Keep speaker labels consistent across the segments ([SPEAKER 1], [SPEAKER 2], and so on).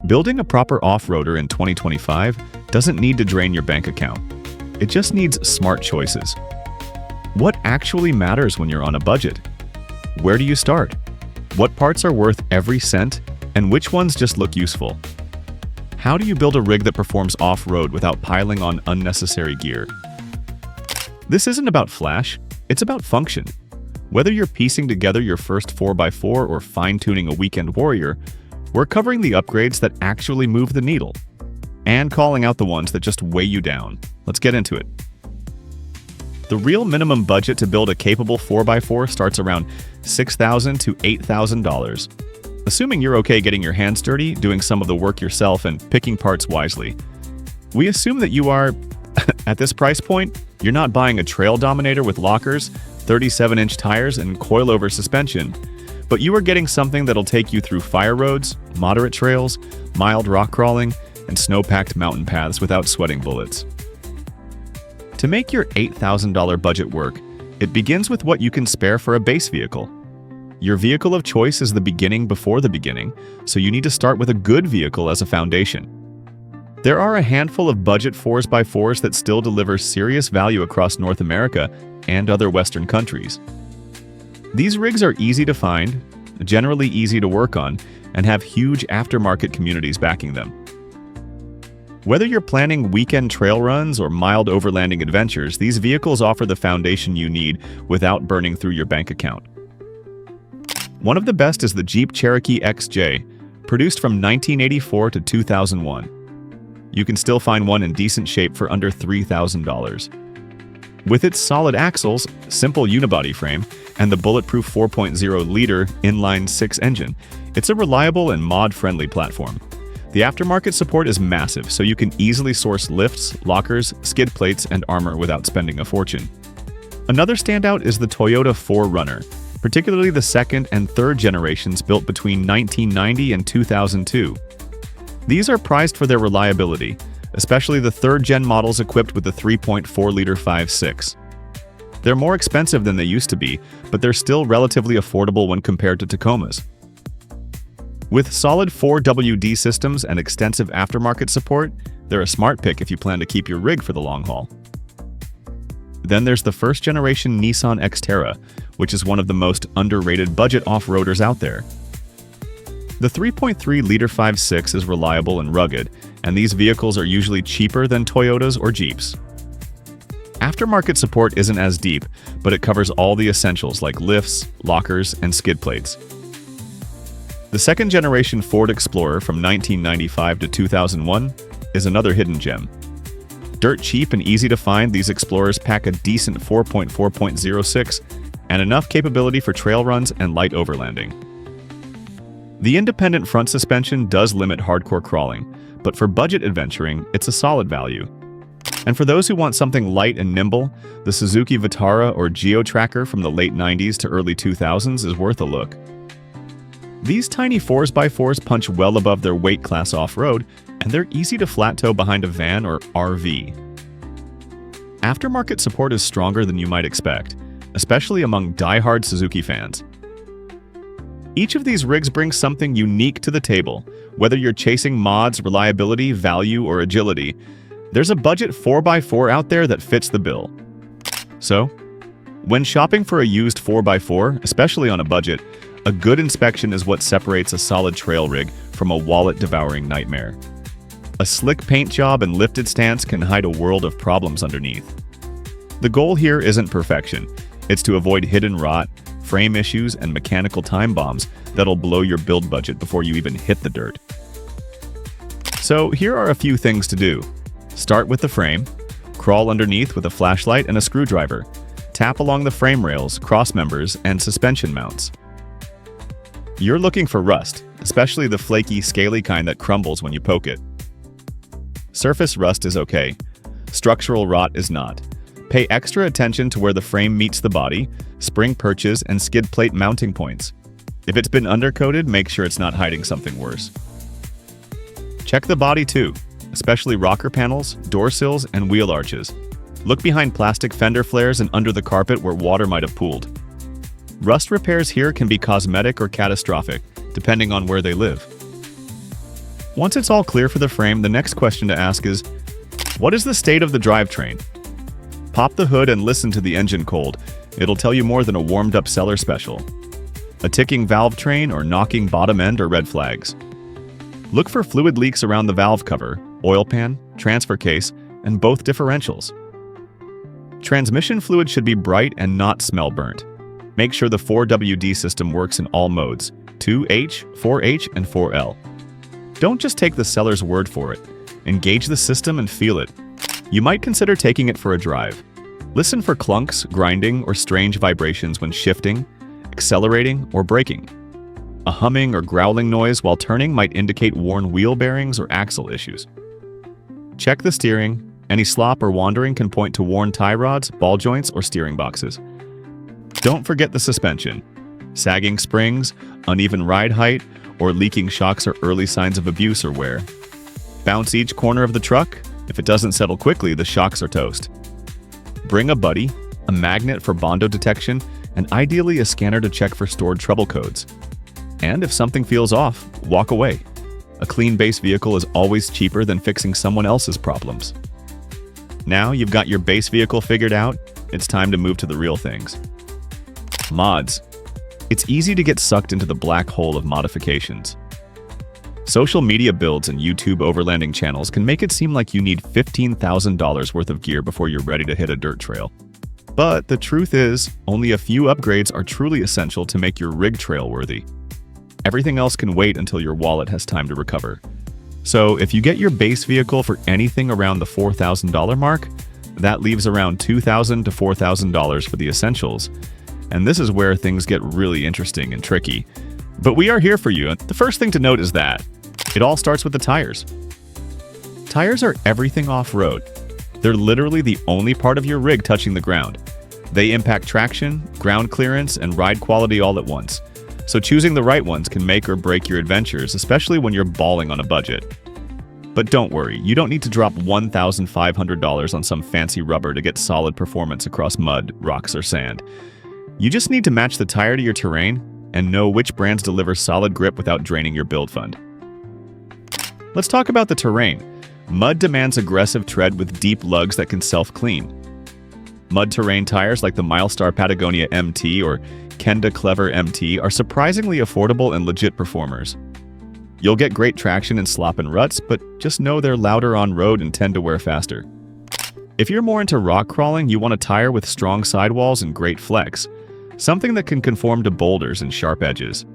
[SPEAKER 1] Building a proper off-roader in 2025 doesn't need to drain your bank account. It just needs smart choices. What actually matters when you're on a budget? Where do you start? What parts are worth every cent, and which ones just look useful? How do you build a rig that performs off-road without piling on unnecessary gear? This isn't about flash, it's about function. Whether you're piecing together your first 4x4 or fine-tuning a weekend warrior, we're covering the upgrades that actually move the needle, and calling out the ones that just weigh you down. Let's get into it. The real minimum budget to build a capable 4x4 starts around $6,000 to $8,000. Assuming you're okay getting your hands dirty, doing some of the work yourself, and picking parts wisely. We assume that you are, at this price point, you're not buying a trail dominator with lockers, 37-inch tires, and coilover suspension, but you are getting something that'll take you through fire roads, moderate trails, mild rock crawling, and snow-packed mountain paths without sweating bullets. To make your $8,000 budget work, it begins with what you can spare for a base vehicle. Your vehicle of choice is the beginning before the beginning, so you need to start with a good vehicle as a foundation. There are a handful of budget 4x4s that still deliver serious value across North America and other Western countries. These rigs are easy to find, generally easy to work on, and have huge aftermarket communities backing them. Whether you're planning weekend trail runs or mild overlanding adventures, these vehicles offer the foundation you need without burning through your bank account. One of the best is the Jeep Cherokee XJ, produced from 1984 to 2001. You can still find one in decent shape for under $3,000. With its solid axles, simple unibody frame, and the bulletproof 4.0-liter inline-6 engine, it's a reliable and mod-friendly platform. The aftermarket support is massive, so you can easily source lifts, lockers, skid plates, and armor without spending a fortune. Another standout is the Toyota 4Runner, particularly the second and third generations built between 1990 and 2002. These are prized for their reliability, especially the third-gen models equipped with the 3.4-liter 5.6. They're more expensive than they used to be, but they're still relatively affordable when compared to Tacomas. With solid 4WD systems and extensive aftermarket support, they're a smart pick if you plan to keep your rig for the long haul. Then there's the first-generation Nissan Xterra, which is one of the most underrated budget off-roaders out there. The 3.3-liter 5.6 is reliable and rugged, and these vehicles are usually cheaper than Toyotas or Jeeps. Aftermarket support isn't as deep, but it covers all the essentials like lifts, lockers, and skid plates. The second-generation Ford Explorer from 1995 to 2001 is another hidden gem. Dirt cheap and easy to find, these Explorers pack a decent 4.4.06 and enough capability for trail runs and light overlanding. The independent front suspension does limit hardcore crawling, but for budget adventuring, it's a solid value. And for those who want something light and nimble, the Suzuki Vitara or Geo Tracker from the late 90s to early 2000s is worth a look. These tiny 4x4s punch well above their weight class off-road, and they're easy to flat-tow behind a van or RV. Aftermarket support is stronger than you might expect, especially among die-hard Suzuki fans. Each of these rigs brings something unique to the table. Whether you're chasing mods, reliability, value, or agility, there's a budget 4x4 out there that fits the bill. So, when shopping for a used 4x4, especially on a budget, a good inspection is what separates a solid trail rig from a wallet-devouring nightmare. A slick paint job and lifted stance can hide a world of problems underneath. The goal here isn't perfection. It's to avoid hidden rot, frame issues, and mechanical time bombs that'll blow your build budget before you even hit the dirt. So here are a few things to do. Start with the frame. Crawl underneath with a flashlight and a screwdriver. Tap along the frame rails, cross members, and suspension mounts. You're looking for rust, especially the flaky, scaly kind that crumbles when you poke it. Surface rust is okay. Structural rot is not. Pay extra attention to where the frame meets the body, spring perches, and skid plate mounting points. If it's been undercoated, make sure it's not hiding something worse. Check the body too, especially rocker panels, door sills, and wheel arches. Look behind plastic fender flares and under the carpet where water might have pooled. Rust repairs here can be cosmetic or catastrophic, depending on where they live. Once it's all clear for the frame, the next question to ask is, what is the state of the drivetrain? Pop the hood and listen to the engine cold. It'll tell you more than a warmed-up seller special. A ticking valve train or knocking bottom end are red flags. Look for fluid leaks around the valve cover, oil pan, transfer case, and both differentials. Transmission fluid should be bright and not smell burnt. Make sure the 4WD system works in all modes, 2H, 4H, and 4L. Don't just take the seller's word for it. Engage the system and feel it. You might consider taking it for a drive. Listen for clunks, grinding, or strange vibrations when shifting, accelerating, or braking. A humming or growling noise while turning might indicate worn wheel bearings or axle issues. Check the steering. Any slop or wandering can point to worn tie rods, ball joints, or steering boxes. Don't forget the suspension. Sagging springs, uneven ride height, or leaking shocks are early signs of abuse or wear. Bounce each corner of the truck. If it doesn't settle quickly, the shocks are toast. Bring a buddy, a magnet for Bondo detection, and ideally a scanner to check for stored trouble codes. And if something feels off, walk away. A clean base vehicle is always cheaper than fixing someone else's problems. Now you've got your base vehicle figured out, it's time to move to the real things. Mods. It's easy to get sucked into the black hole of modifications. Social media builds and YouTube overlanding channels can make it seem like you need $15,000 worth of gear before you're ready to hit a dirt trail. But the truth is, only a few upgrades are truly essential to make your rig trail worthy. Everything else can wait until your wallet has time to recover. So if you get your base vehicle for anything around the $4,000 mark, that leaves around $2,000 to $4,000 for the essentials. And this is where things get really interesting and tricky. But we are here for you. The first thing to note is that it all starts with the tires. Tires are everything off-road. They're literally the only part of your rig touching the ground. They impact traction, ground clearance, and ride quality all at once. So choosing the right ones can make or break your adventures, especially when you're balling on a budget. But don't worry, you don't need to drop $1,500 on some fancy rubber to get solid performance across mud, rocks, or sand. You just need to match the tire to your terrain and know which brands deliver solid grip without draining your build fund. Let's talk about the terrain. Mud demands aggressive tread with deep lugs that can self-clean. Mud terrain tires like the Milestar Patagonia MT or Kenda Clever MT are surprisingly affordable and legit performers. You'll get great traction in slop and ruts, but just know they're louder on road and tend to wear faster. If you're more into rock crawling, you want a tire with strong sidewalls and great flex, something that can conform to boulders and sharp edges.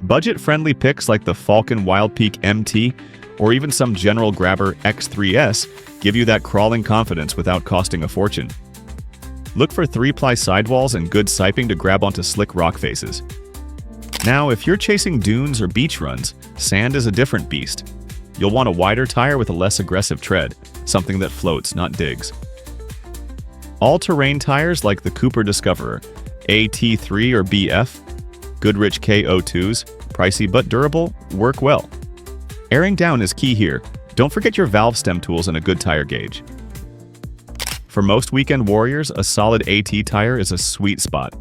[SPEAKER 1] Budget-friendly picks like the Falcon Wild Peak MT or even some General Grabber X3S give you that crawling confidence without costing a fortune. Look for 3-ply sidewalls and good siping to grab onto slick rock faces. Now, if you're chasing dunes or beach runs, sand is a different beast. You'll want a wider tire with a less aggressive tread, something that floats, not digs. All-terrain tires like the Cooper Discoverer, AT3 or BF, Goodrich KO2s, pricey but durable, work well. Airing down is key here. Don't forget your valve stem tools and a good tire gauge. For most weekend warriors, a solid AT tire is a sweet spot.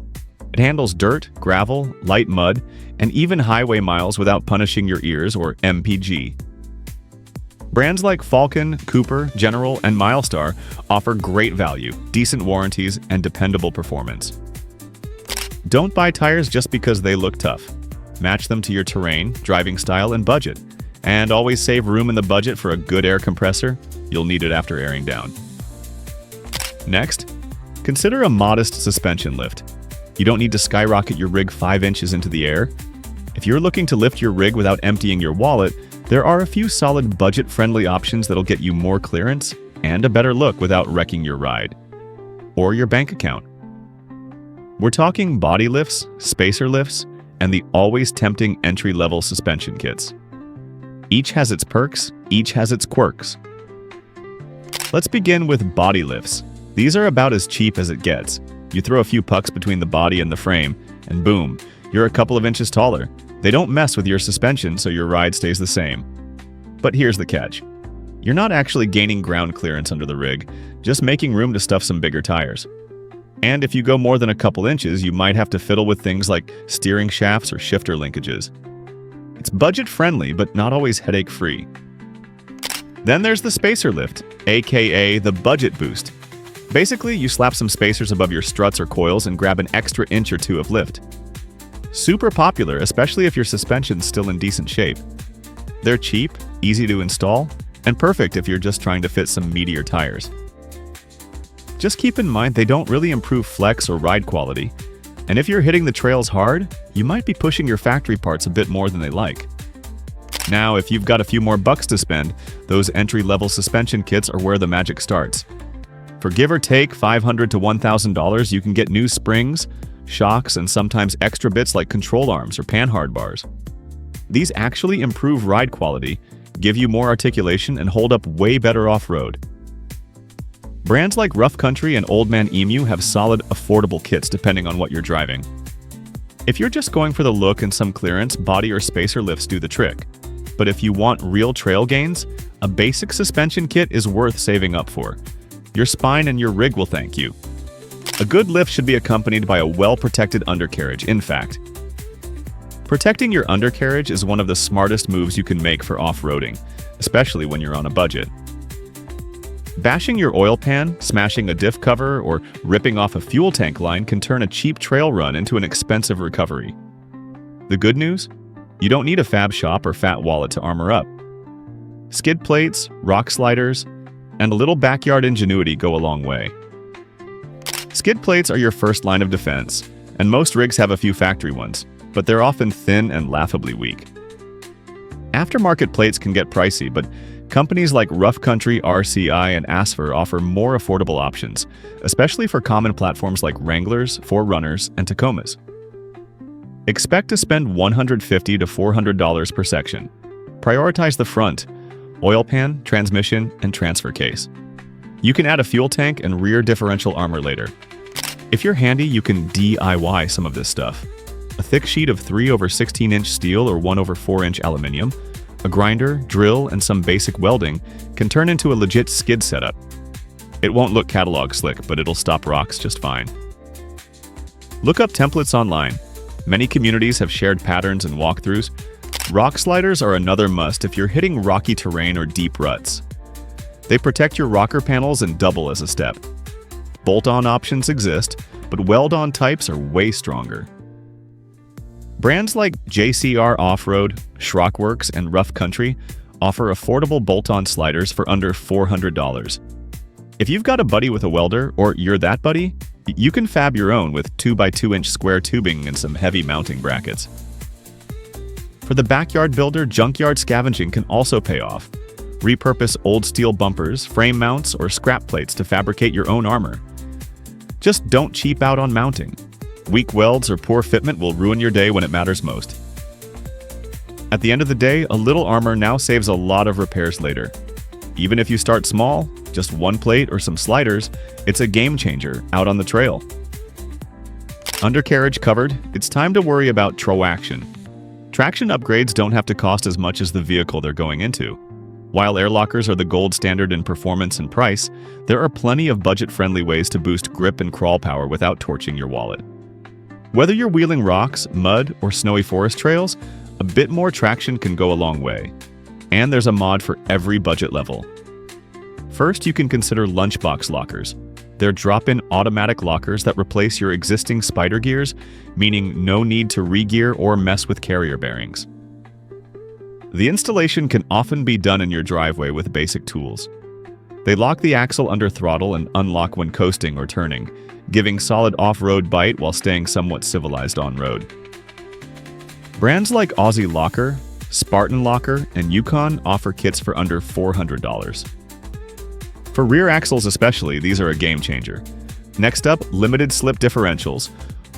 [SPEAKER 1] It handles dirt, gravel, light mud, and even highway miles without punishing your ears or MPG. Brands like Falcon, Cooper, General, and Milestar offer great value, decent warranties, and dependable performance. Don't buy tires just because they look tough. Match them to your terrain, driving style, and budget. And always save room in the budget for a good air compressor. You'll need it after airing down. Next, consider a modest suspension lift. You don't need to skyrocket your rig 5 inches into the air. If you're looking to lift your rig without emptying your wallet, there are a few solid budget-friendly options that'll get you more clearance and a better look without wrecking your ride. Or your bank account. We're talking body lifts, spacer lifts, and the always tempting entry-level suspension kits. Each has its perks, each has its quirks. Let's begin with body lifts. These are about as cheap as it gets. You throw a few pucks between the body and the frame, and boom, you're a couple of inches taller. They don't mess with your suspension, so your ride stays the same. But here's the catch. You're not actually gaining ground clearance under the rig, just making room to stuff some bigger tires. And if you go more than a couple inches, you might have to fiddle with things like steering shafts or shifter linkages. It's budget-friendly, but not always headache-free. Then there's the spacer lift, aka the budget boost. Basically, you slap some spacers above your struts or coils and grab an extra inch or two of lift. Super popular, especially if your suspension's still in decent shape. They're cheap, easy to install, and perfect if you're just trying to fit some meatier tires. Just keep in mind they don't really improve flex or ride quality, and if you're hitting the trails hard, you might be pushing your factory parts a bit more than they like. Now, if you've got a few more bucks to spend, those entry-level suspension kits are where the magic starts. For give or take $500 to $1,000, you can get new springs, shocks, and sometimes extra bits like control arms or panhard bars. These actually improve ride quality, give you more articulation, and hold up way better off-road. Brands like Rough Country and Old Man Emu have solid, affordable kits depending on what you're driving. If you're just going for the look and some clearance, body or spacer lifts do the trick. But if you want real trail gains, a basic suspension kit is worth saving up for. Your spine and your rig will thank you. A good lift should be accompanied by a well-protected undercarriage, in fact. Protecting your undercarriage is one of the smartest moves you can make for off-roading, especially when you're on a budget. Bashing your oil pan, smashing a diff cover, or ripping off a fuel tank line can turn a cheap trail run into an expensive recovery. The good news? You don't need a fab shop or fat wallet to armor up. Skid plates, rock sliders, and a little backyard ingenuity go a long way. Skid plates are your first line of defense, and most rigs have a few factory ones, but they're often thin and laughably weak. Aftermarket plates can get pricey, but companies like Rough Country, RCI, and Asfer offer more affordable options, especially for common platforms like Wranglers, 4Runners, and Tacomas. Expect to spend $150 to $400 per section. Prioritize the front, oil pan, transmission, and transfer case. You can add a fuel tank and rear differential armor later. If you're handy, you can DIY some of this stuff. A thick sheet of 3/16-inch steel or 1/4-inch aluminum, a grinder, drill, and some basic welding can turn into a legit skid setup. It won't look catalog slick, but it'll stop rocks just fine. Look up templates online. Many communities have shared patterns and walkthroughs. Rock sliders are another must if you're hitting rocky terrain or deep ruts. They protect your rocker panels and double as a step. Bolt-on options exist, but weld-on types are way stronger. Brands like JCR Off-Road, Schrockworks, and Rough Country offer affordable bolt-on sliders for under $400. If you've got a buddy with a welder, or you're that buddy, you can fab your own with 2x2-inch square tubing and some heavy mounting brackets. For the backyard builder, junkyard scavenging can also pay off. Repurpose old steel bumpers, frame mounts, or scrap plates to fabricate your own armor. Just don't cheap out on mounting. Weak welds or poor fitment will ruin your day when it matters most. At the end of the day, a little armor now saves a lot of repairs later. Even if you start small, just one plate or some sliders, it's a game changer out on the trail. Undercarriage covered, it's time to worry about traction. Traction upgrades don't have to cost as much as the vehicle they're going into. While air lockers are the gold standard in performance and price, there are plenty of budget-friendly ways to boost grip and crawl power without torching your wallet. Whether you're wheeling rocks, mud, or snowy forest trails, a bit more traction can go a long way. And there's a mod for every budget level. First, you can consider lunchbox lockers. They're drop-in automatic lockers that replace your existing spider gears, meaning no need to re-gear or mess with carrier bearings. The installation can often be done in your driveway with basic tools. They lock the axle under throttle and unlock when coasting or turning, giving solid off-road bite while staying somewhat civilized on-road. Brands like Aussie Locker, Spartan Locker, and Yukon offer kits for under $400. For rear axles especially, these are a game changer. Next up, limited slip differentials.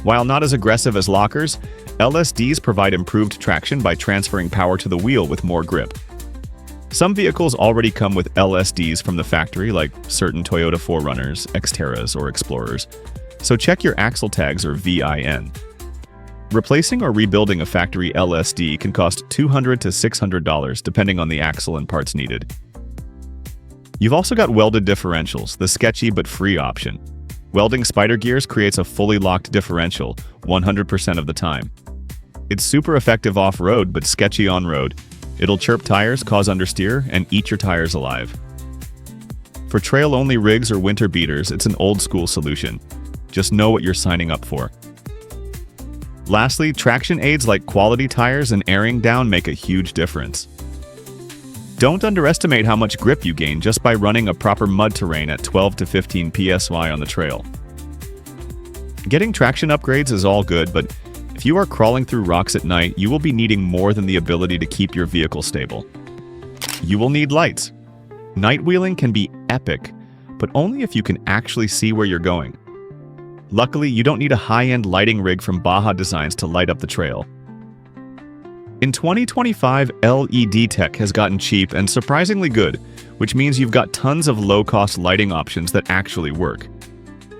[SPEAKER 1] While not as aggressive as lockers, LSDs provide improved traction by transferring power to the wheel with more grip. Some vehicles already come with LSDs from the factory, like certain Toyota 4Runners, Xterras, or Explorers, so check your axle tags or VIN. Replacing or rebuilding a factory LSD can cost $200 to $600 depending on the axle and parts needed. You've also got welded differentials, the sketchy but free option. Welding spider gears creates a fully locked differential 100% of the time. It's super effective off-road but sketchy on-road. It'll chirp tires, cause understeer, and eat your tires alive. For trail-only rigs or winter beaters, it's an old-school solution. Just know what you're signing up for. Lastly, traction aids like quality tires and airing down make a huge difference. Don't underestimate how much grip you gain just by running a proper mud terrain at 12 to 15 psi on the trail. Getting traction upgrades is all good, but if you are crawling through rocks at night, you will be needing more than the ability to keep your vehicle stable. You will need lights. Night wheeling can be epic, but only if you can actually see where you're going. Luckily, you don't need a high-end lighting rig from Baja Designs to light up the trail. In 2025, LED tech has gotten cheap and surprisingly good, which means you've got tons of low-cost lighting options that actually work.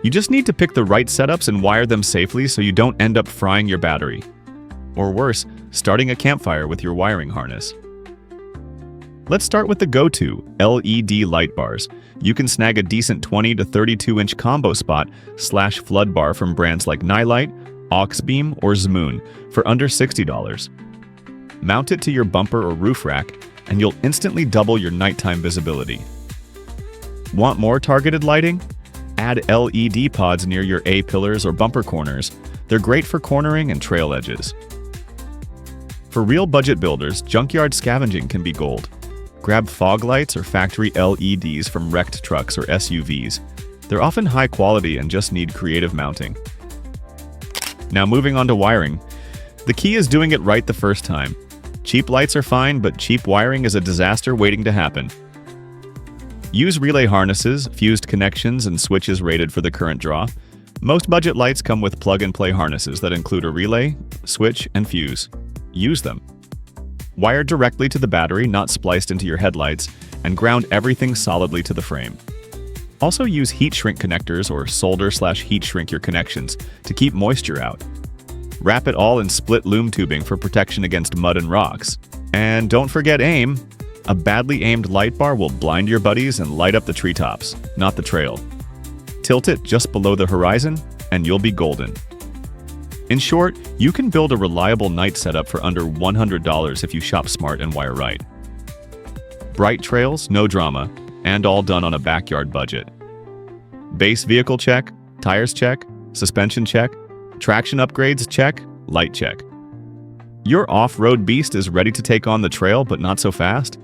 [SPEAKER 1] You just need to pick the right setups and wire them safely so you don't end up frying your battery. Or worse, starting a campfire with your wiring harness. Let's start with the go-to, LED light bars. You can snag a decent 20 to 32-inch combo spot / flood bar from brands like Nightlight, Auxbeam, or Zmoon for under $60. Mount it to your bumper or roof rack, and you'll instantly double your nighttime visibility. Want more targeted lighting? Add LED pods near your A-pillars or bumper corners. They're great for cornering and trail edges. For real budget builders, junkyard scavenging can be gold. Grab fog lights or factory LEDs from wrecked trucks or SUVs. They're often high quality and just need creative mounting. Now moving on to wiring. The key is doing it right the first time. Cheap lights are fine, but cheap wiring is a disaster waiting to happen. Use relay harnesses, fused connections, and switches rated for the current draw. Most budget lights come with plug-and-play harnesses that include a relay, switch, and fuse. Use them. Wire directly to the battery, not spliced into your headlights, and ground everything solidly to the frame. Also use heat shrink connectors or solder/heat shrink your connections to keep moisture out. Wrap it all in split loom tubing for protection against mud and rocks. And don't forget aim. A badly aimed light bar will blind your buddies and light up the treetops, not the trail. Tilt it just below the horizon, and you'll be golden. In short, you can build a reliable night setup for under $100 if you shop smart and wire right. Bright trails, no drama, and all done on a backyard budget. Base vehicle check, tires check, suspension check, traction upgrades check, light check. Your off-road beast is ready to take on the trail, but not so fast?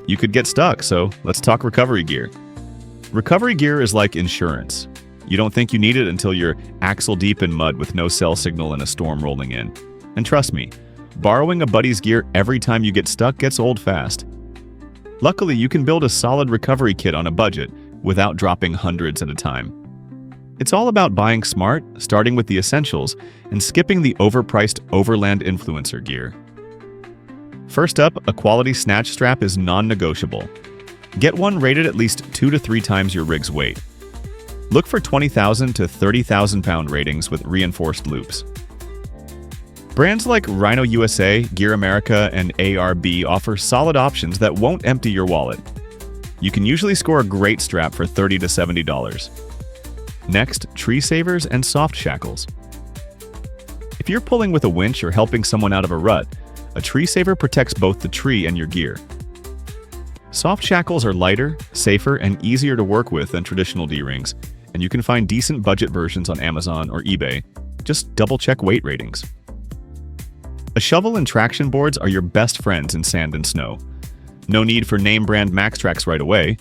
[SPEAKER 1] You could get stuck, so let's talk recovery gear. Recovery gear is like insurance. You don't think you need it until you're axle deep in mud with no cell signal and a storm rolling in. And trust me, borrowing a buddy's gear every time you get stuck gets old fast. Luckily, you can build a solid recovery kit on a budget without dropping hundreds at a time. It's all about buying smart, starting with the essentials, and skipping the overpriced overland influencer gear. First up, a quality snatch strap is non-negotiable. Get one rated at least 2 to 3 times your rig's weight. Look for 20,000 to 30,000 pound ratings with reinforced loops. Brands like Rhino USA, Gear America, and ARB offer solid options that won't empty your wallet. You can usually score a great strap for $30 to $70. Next, tree savers and soft shackles. If you're pulling with a winch or helping someone out of a rut, a tree saver protects both the tree and your gear. Soft shackles are lighter, safer, and easier to work with than traditional D-rings, and you can find decent budget versions on Amazon or eBay. Just double-check weight ratings. A shovel and traction boards are your best friends in sand and snow. No need for name-brand Maxtrax right away.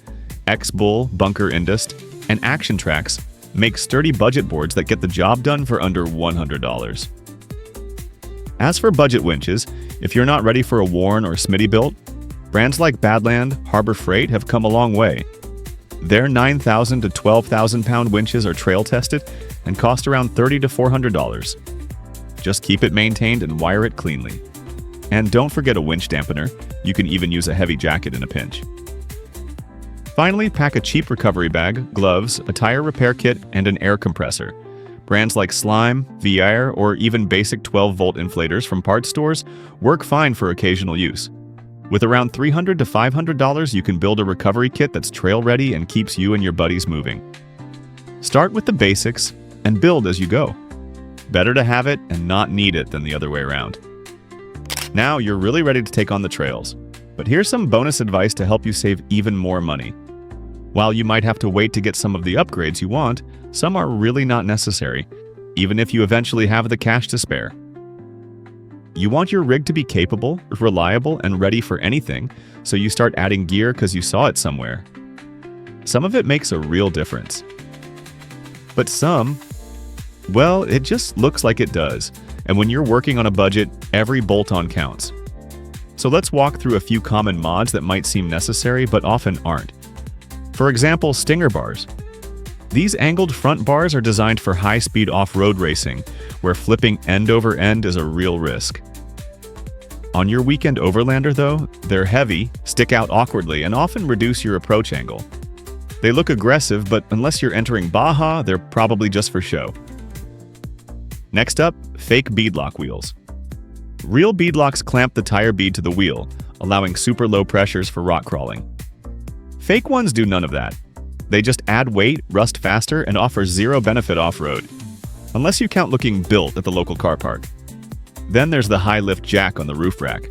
[SPEAKER 1] X-Bull, Bunker Indust, and Action Trax make sturdy budget boards that get the job done for under $100. As for budget winches, if you're not ready for a Warn or Smitty built, brands like Badland, Harbor Freight have come a long way. Their 9,000 to 12,000 pound winches are trail tested and cost around $30 to $400. Just keep it maintained and wire it cleanly. And don't forget a winch dampener. You can even use a heavy jacket in a pinch. Finally, pack a cheap recovery bag, gloves, a tire repair kit, and an air compressor. Brands like Slime, V-Air, or even basic 12-volt inflators from parts stores work fine for occasional use. With around $300 to $500, you can build a recovery kit that's trail-ready and keeps you and your buddies moving. Start with the basics and build as you go. Better to have it and not need it than the other way around. Now you're really ready to take on the trails. But here's some bonus advice to help you save even more money. While you might have to wait to get some of the upgrades you want, some are really not necessary, even if you eventually have the cash to spare. You want your rig to be capable, reliable, and ready for anything, so you start adding gear because you saw it somewhere. Some of it makes a real difference. But some, well, it just looks like it does. And when you're working on a budget, every bolt-on counts. So let's walk through a few common mods that might seem necessary but often aren't. For example, stinger bars. These angled front bars are designed for high-speed off-road racing, where flipping end over end is a real risk. On your weekend overlander, though, they're heavy, stick out awkwardly, and often reduce your approach angle. They look aggressive, but unless you're entering Baja, they're probably just for show. Next up, fake beadlock wheels. Real beadlocks clamp the tire bead to the wheel, allowing super low pressures for rock crawling. Fake ones do none of that. They just add weight, rust faster, and offer zero benefit off-road. Unless you count looking built at the local car park. Then there's the high-lift jack on the roof rack.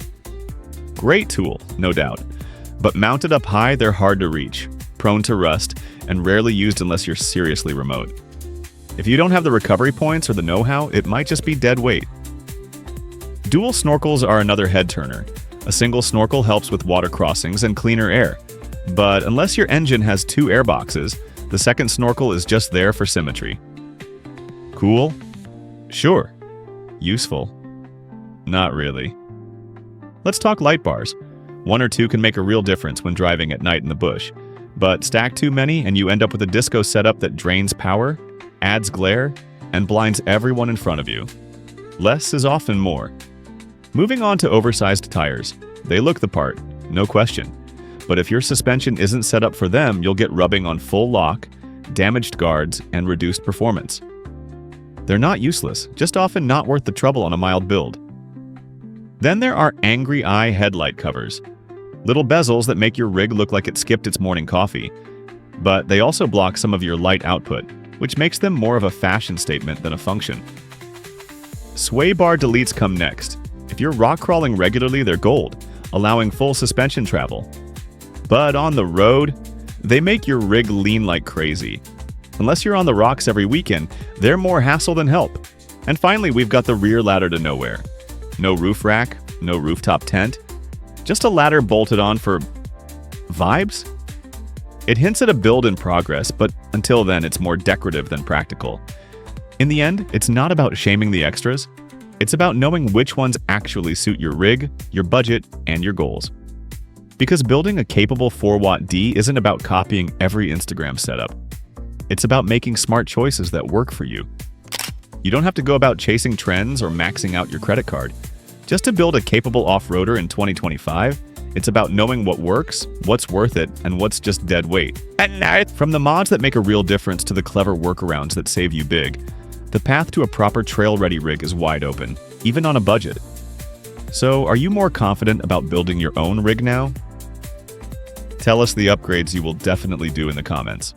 [SPEAKER 1] Great tool, no doubt. But mounted up high, they're hard to reach, prone to rust, and rarely used unless you're seriously remote. If you don't have the recovery points or the know-how, it might just be dead weight. Dual snorkels are another head-turner. A single snorkel helps with water crossings and cleaner air. But unless your engine has 2 air boxes, the second snorkel is just there for symmetry. Cool? Sure. Useful? Not really. Let's talk light bars. 1 or 2 can make a real difference when driving at night in the bush. But stack too many and you end up with a disco setup that drains power, adds glare, and blinds everyone in front of you. Less is often more. Moving on to oversized tires. They look the part, no question. But if your suspension isn't set up for them, you'll get rubbing on full lock, damaged guards, and reduced performance. They're not useless, just often not worth the trouble on a mild build. Then there are angry eye headlight covers. Little bezels that make your rig look like it skipped its morning coffee. But they also block some of your light output, which makes them more of a fashion statement than a function. Sway bar deletes come next. If you're rock crawling regularly, they're gold, allowing full suspension travel. But on the road, they make your rig lean like crazy. Unless you're on the rocks every weekend, they're more hassle than help. And finally, we've got the rear ladder to nowhere. No roof rack, no rooftop tent, just a ladder bolted on for vibes? It hints at a build in progress, but until then, it's more decorative than practical. In the end, it's not about shaming the extras. It's about knowing which ones actually suit your rig, your budget, and your goals. Because building a capable 4-watt D isn't about copying every Instagram setup. It's about making smart choices that work for you. You don't have to go about chasing trends or maxing out your credit card. Just to build a capable off-roader in 2025, it's about knowing what works, what's worth it, and what's just dead weight. From the mods that make a real difference to the clever workarounds that save you big, the path to a proper trail-ready rig is wide open, even on a budget. So, are you more confident about building your own rig now? Tell us the upgrades you will definitely do in the comments.